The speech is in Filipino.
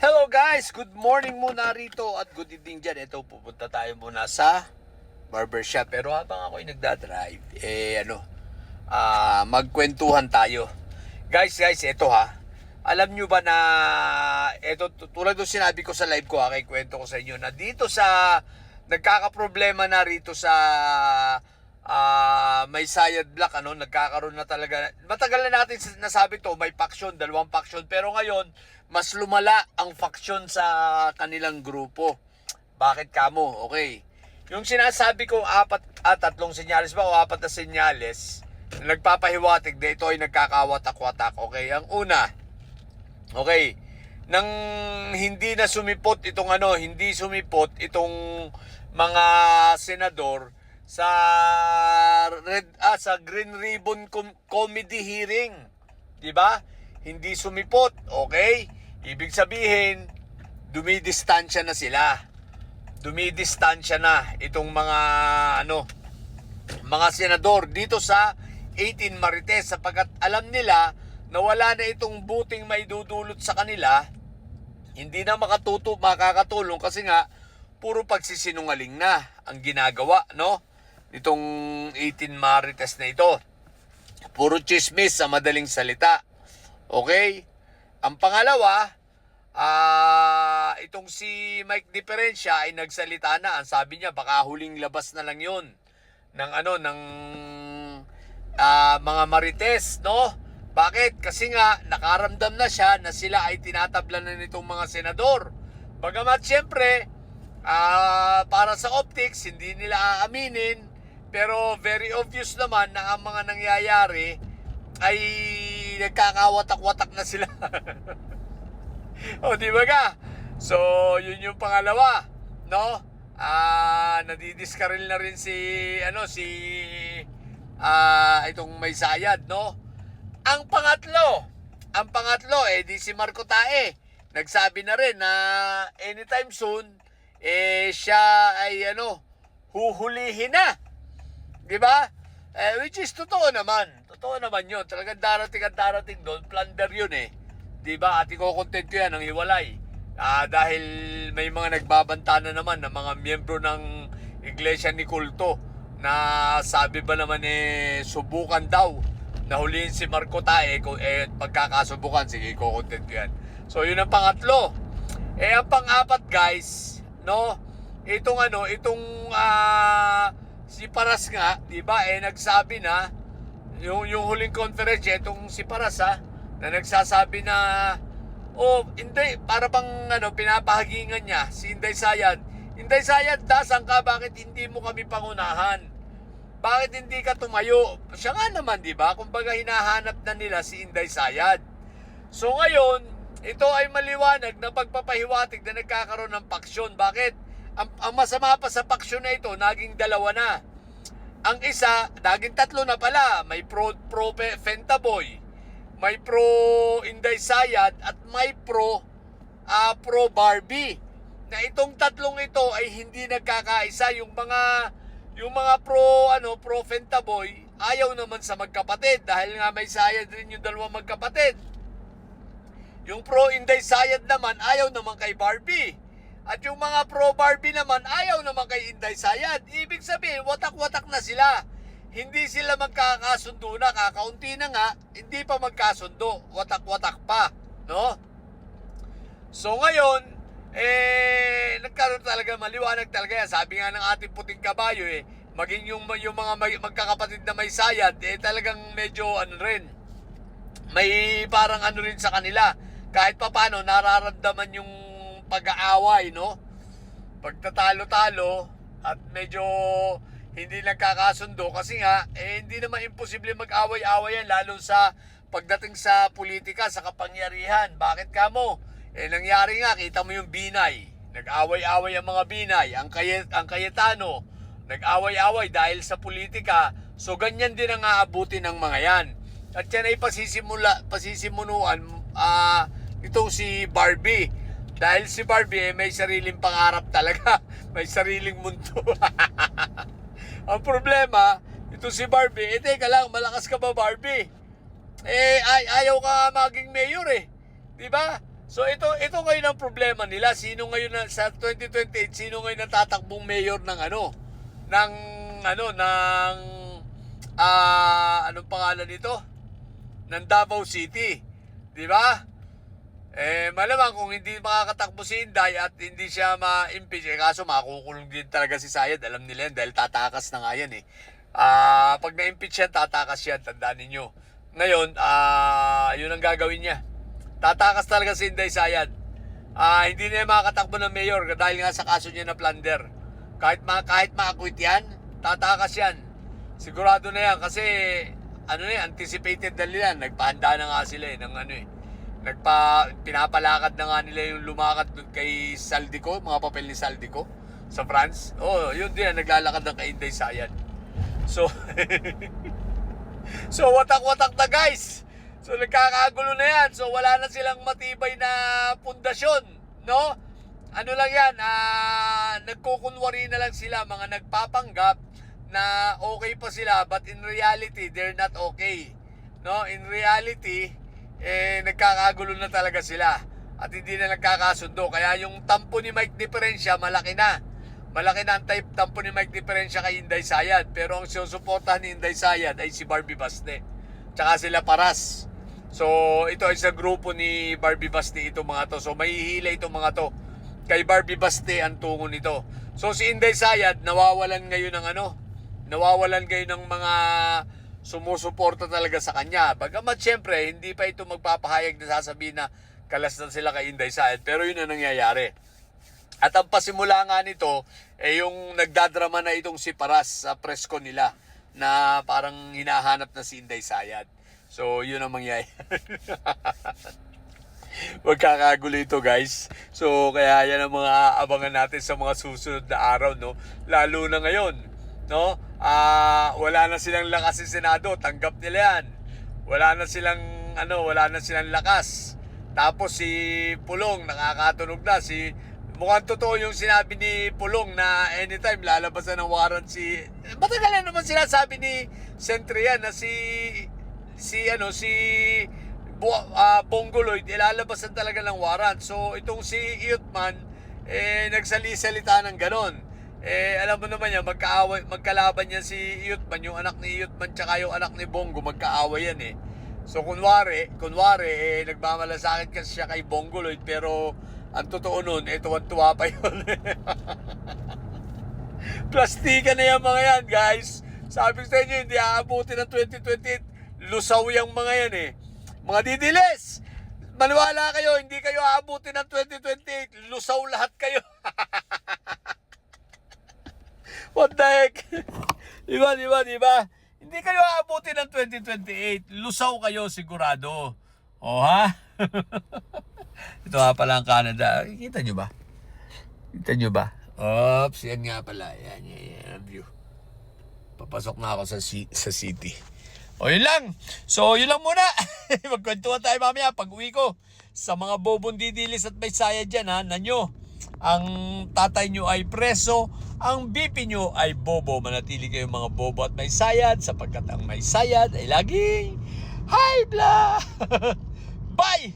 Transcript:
Hello guys! Good morning muna rito at good evening dyan. Ito, pupunta tayo muna sa barbershop. Pero habang ako'y nagdadrive, magkwentuhan tayo. Guys, ito ha. Alam nyo ba na, ito, tulad ng sinabi ko sa live ko kay kwento ko sa inyo, na dito sa, nagkakaproblema na rito sa may Sayad Black, nagkakaroon na talaga. Matagal na natin nasabi to, may faction, dalawang faction. Pero ngayon, mas lumala ang faction sa kanilang grupo. Bakit kamo? Okay. Yung sinasabi ko tatlong senyales ba o apat na senyales na nagpapahiwatig na ito ay nagkakawatak-watak. Okay, ang una. Okay. Nang hindi sumipot itong mga senador sa sa Green Ribbon Comedy hearing, 'di ba? Hindi sumipot, okay? Ibig sabihin, dumidistansya na sila. Dumidistansya na itong mga senador dito sa 18 Marites sapagkat alam nila na wala na itong buting maidudulot sa kanila, hindi na makakatulong kasi nga puro pagsisinungaling na ang ginagawa, no? Itong 18 Marites na ito. Puro chismis sa madaling salita. Okay? Ang pangalawa, itong si Mike Diferencia ay nagsalita na. Ang sabi niya, baka huling labas na lang yun ng mga Marites, no? Bakit? Kasi nga, nakaramdam na siya na sila ay tinatablan na nitong mga senador. Bagamat siyempre, para sa optics, hindi nila aaminin, pero very obvious naman na ang mga nangyayari ay nagkakawatak-watak na sila. O, di ba ka? So, yun yung pangalawa, no? Nadidiskaril na rin itong may Sayad, no? Ang pangatlo, di si Marco Tae. Nagsabi na rin na anytime soon, siya ay huhulihin na. Di ba? Which is totoo naman. Totoo naman yun. Talagang darating doon. Plunder yun eh. Diba? At iko-content ko yan ng hiwalay. Dahil may mga nagbabanta na naman ng mga miyembro ng Iglesia ni Culto na sabi ba naman subukan daw na huliin si Marco Tae. Pagkakasubukan, sige, iko-content ko yan. So, yun ang pangatlo. Ang pang-apat, guys, no? Si Paras nga, di ba, nagsabi na, yung huling conference, itong si Paras na nagsasabi na, hindi, para bang pinapahagingan niya, si Inday Sayad. Inday Sayad, dasan ka, bakit hindi mo kami pangunahan? Bakit hindi ka tumayo? Siya nga naman, di ba, kumbaga hinahanap na nila si Inday Sayad. So ngayon, ito ay maliwanag na pagpapahiwatig na nagkakaroon ng paksyon. Bakit? Ang masama pa sa paksyon na ito, naging dalawa na. Ang isa, naging tatlo na pala. May pro Fentaboy, may pro Inday Sayad, at may pro Barbie. Na itong tatlong ito ay hindi nagkakaisa. Yung mga pro Fentaboy, ayaw naman sa magkapatid dahil nga may Sayad rin yung dalawang magkapatid. Yung pro Inday Sayad naman, ayaw naman kay Barbie. At yung mga pro-Barbie naman, ayaw naman kay Inday Sayad. Ibig sabihin, watak-watak na sila. Hindi sila magkakasundo na. Kakaunti na nga, hindi pa magkasundo. Watak-watak pa. No? So ngayon, nagkaroon talaga, maliwanag talaga yan. Sabi nga ng ating puting kabayo, maging yung mga magkakapatid na may Sayad, talagang medyo may parang rin sa kanila. Kahit pa paano, nararamdaman yung pag-aaway, no? Pagtatalo-talo at medyo hindi nagkakasundo kasi nga hindi naman imposible mag-away-away yan lalo sa pagdating sa politika, sa kapangyarihan. Bakit kamo? Nangyari nga, kita mo yung Binay. Nag-away-away ang mga Binay, ang Cayetano, nag-away-away dahil sa politika. So ganyan din ang aabutin ng mga yan. At yan ay pasisimunuan itong si Barbie. Dahil si Barbie may sariling pangarap talaga. May sariling mundo. Ang problema, ito si Barbie, teka lang, malakas ka ba Barbie? Ayaw ka maging mayor Di ba? So ito ngayon ang problema nila. Sino ngayon sa 2028, sino ngayon ang tatakbong mayor ng anong pangalan nito? Ng Davao City. 'Di ba? Malamang kung hindi makakatakbo si Inday at hindi siya ma-impeach, kaso makukulong din talaga si Sayad. Alam nila yan dahil tatakas na nga yan eh. Pag na-impeach yan, tatakas yan. Tandaan ninyo. Ngayon, yun ang gagawin niya. Tatakas talaga si Inday Sayad. Hindi na makakatakbo ng mayor dahil nga sa kaso niya na plunder. Kahit ma-acquit yan, tatakas yan. Sigurado na yan kasi anticipated na nila. Nagpahanda na nga sila pinapalakad na nga nila yung lumakad doon kay Saldico, mga papel ni Saldico sa France. Yun din, naglalakad ng kay Inday Sayad. So, watak-watak na guys. So, nagkakagulo na yan. So, wala na silang matibay na pundasyon, no? Ano lang yan, nagkukunwari na lang sila, mga nagpapanggap na okay pa sila, but in reality, they're not okay. No? In reality, nagkakagulo na talaga sila at hindi na nagkakasundo. Kaya yung tampo ni Mike Diferensya malaki na ang tampo ni Mike Diferensya kay Inday Sayad, pero ang sinusuportahan ni Inday Sayad ay si Barbie Baste tsaka sila Paras. So ito ay sa grupo ni Barbie Baste itong mga to. So mahihila itong mga to kay Barbie Baste ang tungo nito. So si Inday Sayad nawawalan ngayon ng mga sumusuporta talaga sa kanya. Bagamat syempre, hindi pa ito magpapahayag na sasabihin na kalas na sila kay Inday Sayad. Pero yun ang nangyayari. At ang pasimula nga nito, yung nagdadrama na itong si Paras sa press con nila na parang hinahanap na si Inday Sayad. So, yun ang mangyayari. Magkakagulo ito guys. So, kaya yan ang mga abangan natin sa mga susunod na araw, no? Lalo na ngayon, no? Wala na silang lakas sa Senado, tanggap nila yan. Wala na silang lakas. Tapos si Pulong nakakatunog na, mukhang totoo yung sinabi ni Pulong na anytime lalabasan ng warrant matagal na naman sinasabi ni Centrian na Bongo Lloyd ilalabasan talaga ng warrant. So itong si Iyutman nagsali-salita ng ganon. Alam mo naman yan, magkalaban yan si Iyutman, yung anak ni Iyutman tsaka yung anak ni Bongo, magkaaway yan eh. So kunwari, nagmamalasakit kasi siya kay Bongo Lloyd, pero ang totoo nun, tuwan-tuwa pa yun. Plastika na yan mga yan guys. Sabi ko sa inyo, hindi aabutin ng 2028. Lusaw yung mga yan eh. Mga didiles, maniwala kayo, hindi kayo aabutin ng 2028. Lusaw lahat kayo. What the heck? Diba? Hindi kayo aabutin ng 2028. Lusaw kayo sigurado. Ha? Ito nga pala ang Canada. Kita nyo ba? Oops, yan nga pala. Yan view. Papasok na ako sa city. Yun lang. So, yun lang muna. Magkwentuhan tayo mamaya pag uwi ko. Sa mga bobong didilis at may sayad dyan, nanyo. Ang tatay nyo ay preso, ang BP nyo ay bobo. Manatili kayong mga bobo at may sayad, sapagkat ang may sayad ay laging high blood. Bye!